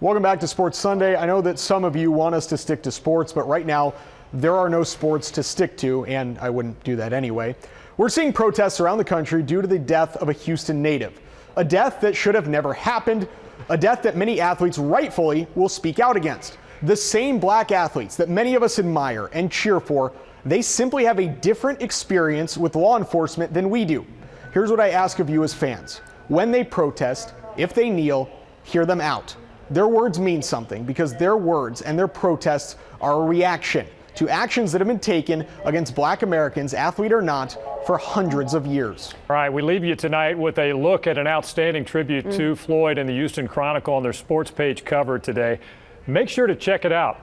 Welcome back to Sports Sunday. I know that some of you want us to stick to sports, but right now there are no sports to stick to, and I wouldn't do that anyway. We're seeing protests around the country due to the death of a Houston native, a death that should have never happened, a death that many athletes rightfully will speak out against. The same black athletes that many of us admire and cheer for, they simply have a different experience with law enforcement than we do. Here's what I ask of you as fans. When they protest, if they kneel, hear them out. Their words mean something because their words and their protests are a reaction to actions that have been taken against black Americans, athlete or not, for hundreds of years. All right, we leave you tonight with a look at an outstanding tribute to Floyd and the Houston Chronicle on their sports page cover today. Make sure to check it out.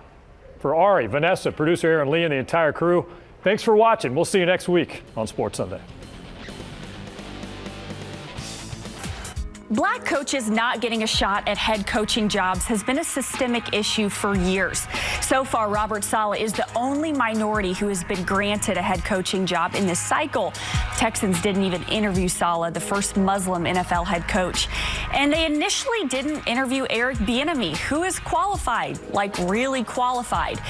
For Ari, Vanessa, producer Aaron Lee, and the entire crew, thanks for watching. We'll see you next week on Sports Sunday. Black coaches not getting a shot at head coaching jobs has been a systemic issue for years. So far, Robert Saleh is the only minority who has been granted a head coaching job in this cycle. Texans didn't even interview Saleh, the first Muslim NFL head coach. And they initially didn't interview Eric Bieniemy, who is qualified, like really qualified.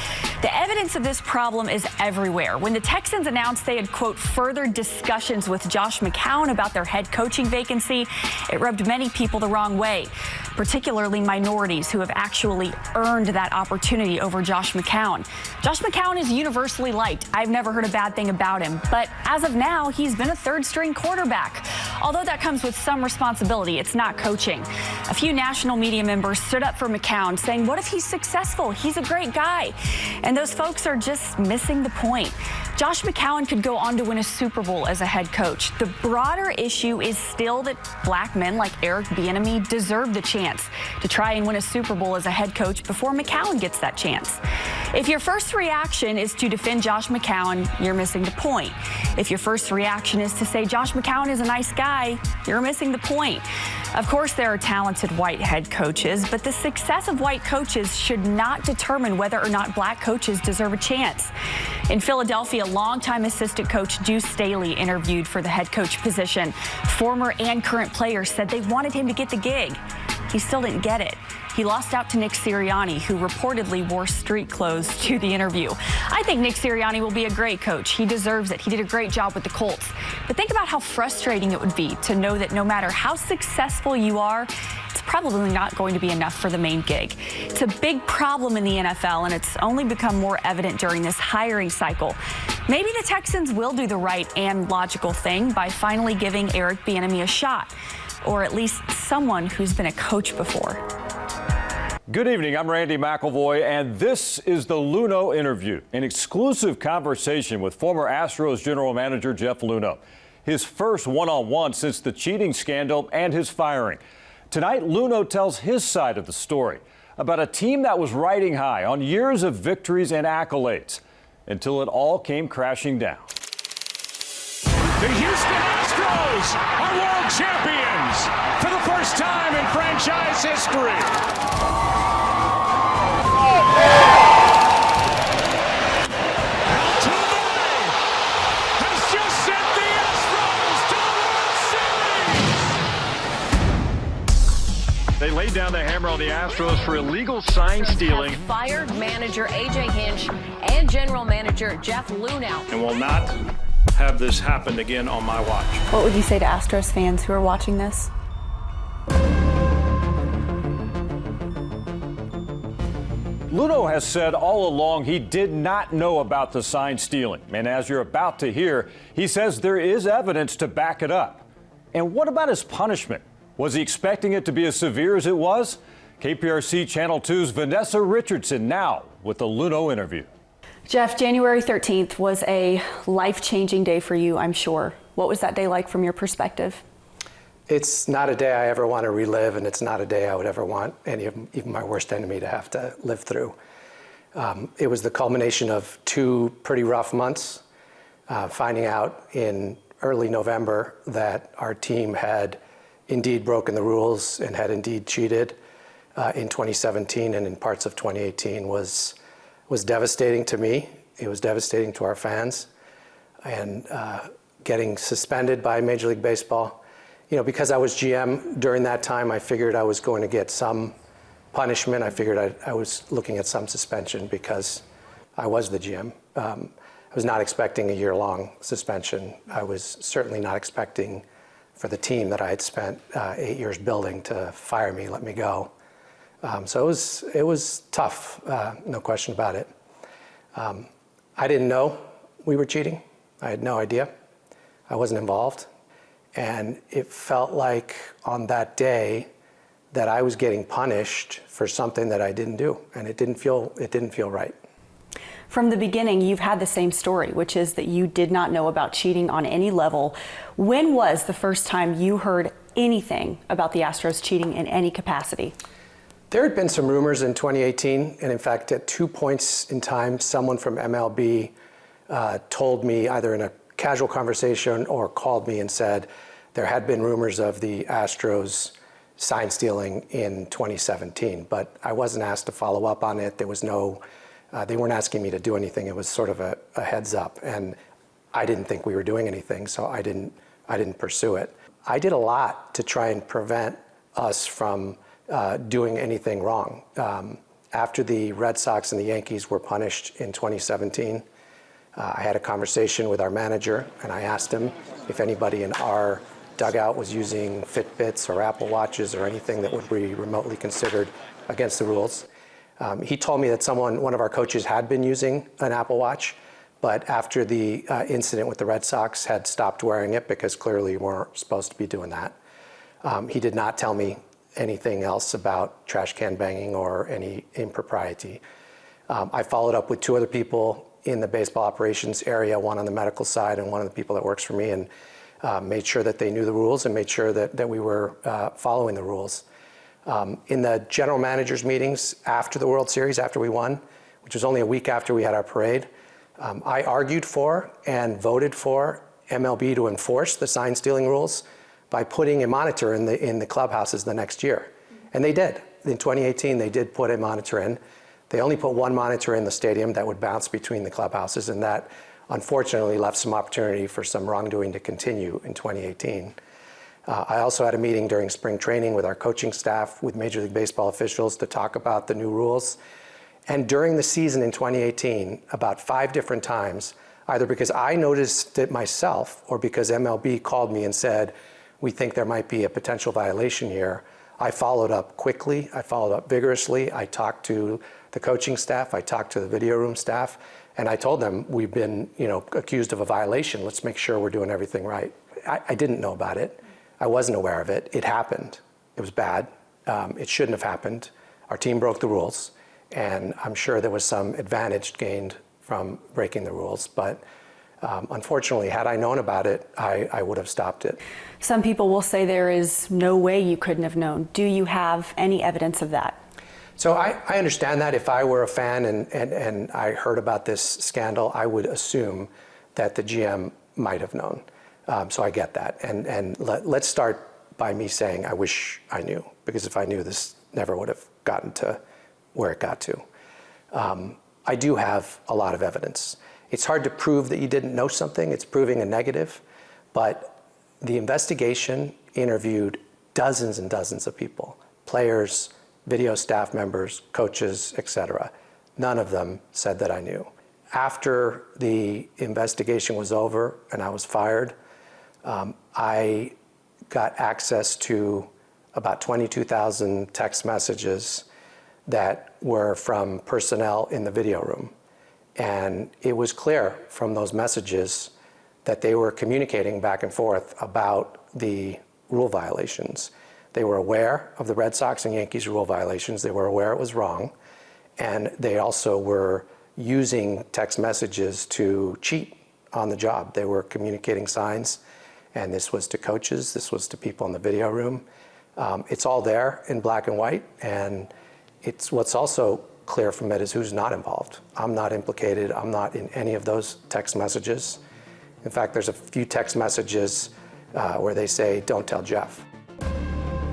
The evidence of this problem is everywhere. When the Texans announced they had, quote, further discussions with Josh McCown about their head coaching vacancy, it rubbed many people the wrong way, particularly minorities who have actually earned that opportunity over Josh McCown. Josh McCown is universally liked. I've never heard a bad thing about him, but as of now, he's been a third-string quarterback. Although that comes with some responsibility, it's not coaching. A few national media members stood up for McCown, saying, what if he's successful? He's a great guy. And those folks are just missing the point. Josh McCown could go on to win a Super Bowl as a head coach. The broader issue is still that black men like Eric Bieniemy deserve the chance to try and win a Super Bowl as a head coach before McCown gets that chance. If your first reaction is to defend Josh McCown, you're missing the point. If your first reaction is to say Josh McCown is a nice guy, you're missing the point. Of course, there are talented white head coaches, but the success of white coaches should not determine whether or not black coaches deserve a chance. In Philadelphia, longtime assistant coach Deuce Staley interviewed for the head coach position. Former and current players said they wanted him to get the gig. He still didn't get it. He lost out to Nick Sirianni, who reportedly wore street clothes to the interview. I think Nick Sirianni will be a great coach. He deserves it. He did a great job with the Colts. But think about how frustrating it would be to know that no matter how successful you are, it's probably not going to be enough for the main gig. It's a big problem in the NFL, and it's only become more evident during this hiring cycle. Maybe the Texans will do the right and logical thing by finally giving Eric Bieniemy a shot, or at least someone who's been a coach before. Good evening, I'm Randy McIlvoy, and this is the Luhnow Interview, an exclusive conversation with former Astros general manager Jeff Luhnow. His first one-on-one since the cheating scandal and his firing. Tonight, Luhnow tells his side of the story about a team that was riding high on years of victories and accolades until it all came crashing down. The Houston Astros are world champions for the first time in franchise history. Has just sent the Astros to the World Series. They laid down the hammer on the Astros for illegal sign stealing. Have fired manager A.J. Hinch and general manager Jeff Luhnow. And will not have this happen again on my watch. What would you say to Astros fans who are watching this? Luhnow has said all along he did not know about the sign stealing. And as you're about to hear, he says there is evidence to back it up. And what about his punishment? Was he expecting it to be as severe as it was? KPRC Channel 2's Vanessa Richardson now with the Luhnow Interview. Jeff, January 13th was a life-changing day for you, I'm sure. What was that day like from your perspective? It's not a day I ever want to relive, and it's not a day I would ever want even my worst enemy to have to live through. It was the culmination of 2 pretty rough months, finding out in early November that our team had indeed broken the rules and had indeed cheated in 2017 and in parts of 2018 was devastating to me. It was devastating to our fans. And getting suspended by Major League Baseball, because I was GM during that time, I figured I was going to get some punishment, I figured I was looking at some suspension because I was the GM. I was not expecting a year-long suspension. I was certainly not expecting for the team that I had spent 8 years building to fire me, let me go. So it was tough, no question about it. I didn't know we were cheating. I had no idea. I wasn't involved. And it felt like on that day that I was getting punished for something that I didn't do, and it didn't feel right. From the beginning, you've had the same story, which is that you did not know about cheating on any level. When was the first time you heard anything about the Astros cheating in any capacity? There had been some rumors in 2018, and in fact, at 2 points in time, someone from MLB told me either in a casual conversation or called me and said there had been rumors of the Astros sign stealing in 2017, but I wasn't asked to follow up on it. There was no, they weren't asking me to do anything. It was sort of a heads up, and I didn't think we were doing anything, so I didn't pursue it. I did a lot to try and prevent us from doing anything wrong. After the Red Sox and the Yankees were punished in 2017, I had a conversation with our manager, and I asked him if anybody in our dugout was using Fitbits or Apple Watches or anything that would be remotely considered against the rules. He told me that one of our coaches had been using an Apple Watch, but after the incident with the Red Sox had stopped wearing it because clearly you weren't supposed to be doing that. He did not tell me anything else about trash can banging or any impropriety. I followed up with 2 other people in the baseball operations area, one on the medical side and one of the people that works for me, and made sure that they knew the rules and made sure that we were following the rules. In the general managers meetings after the World Series, after we won, which was only a week after we had our parade, I argued for and voted for MLB to enforce the sign stealing rules by putting a monitor in the clubhouses the next year. And they did. In 2018, they did put a monitor in. They only put 1 monitor in the stadium that would bounce between the clubhouses, and that unfortunately left some opportunity for some wrongdoing to continue in 2018. I also had a meeting during spring training with our coaching staff, with Major League Baseball officials to talk about the new rules. And during the season in 2018, about 5 different times, either because I noticed it myself or because MLB called me and said, we think there might be a potential violation here, I followed up quickly, I followed up vigorously, I talked to the coaching staff, I talked to the video room staff, and I told them, we've been accused of a violation, let's make sure we're doing everything right. I didn't know about it, I wasn't aware of it, it happened, it was bad, it shouldn't have happened, our team broke the rules, and I'm sure there was some advantage gained from breaking the rules, but unfortunately, had I known about it, I would have stopped it. Some people will say there is no way you couldn't have known. Do you have any evidence of that? So I understand that. If I were a fan and I heard about this scandal, I would assume that the GM might have known. So I get that. And let's start by me saying I wish I knew, because if I knew, this never would have gotten to where it got to. I do have a lot of evidence. It's hard to prove that you didn't know something. It's proving a negative. But the investigation interviewed dozens and dozens of people, players, video staff members, coaches, etc. None of them said that I knew. After the investigation was over and I was fired, I got access to about 22,000 text messages that were from personnel in the video room. And it was clear from those messages that they were communicating back and forth about the rule violations. They were aware of the Red Sox and Yankees rule violations. They were aware it was wrong. And they also were using text messages to cheat on the job. They were communicating signs, and this was to coaches, this was to people in the video room. It's all there in black and white, and it's what's also clear from it is who's not involved. I'm not implicated. I'm not in any of those text messages. In fact, there's a few text messages where they say, "Don't tell Jeff."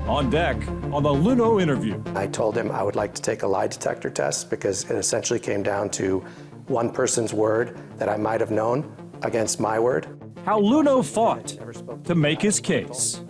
On deck on the Luhnow interview. I told him I would like to take a lie detector test because it essentially came down to one person's word that I might have known against my word. How Luhnow fought to make his case.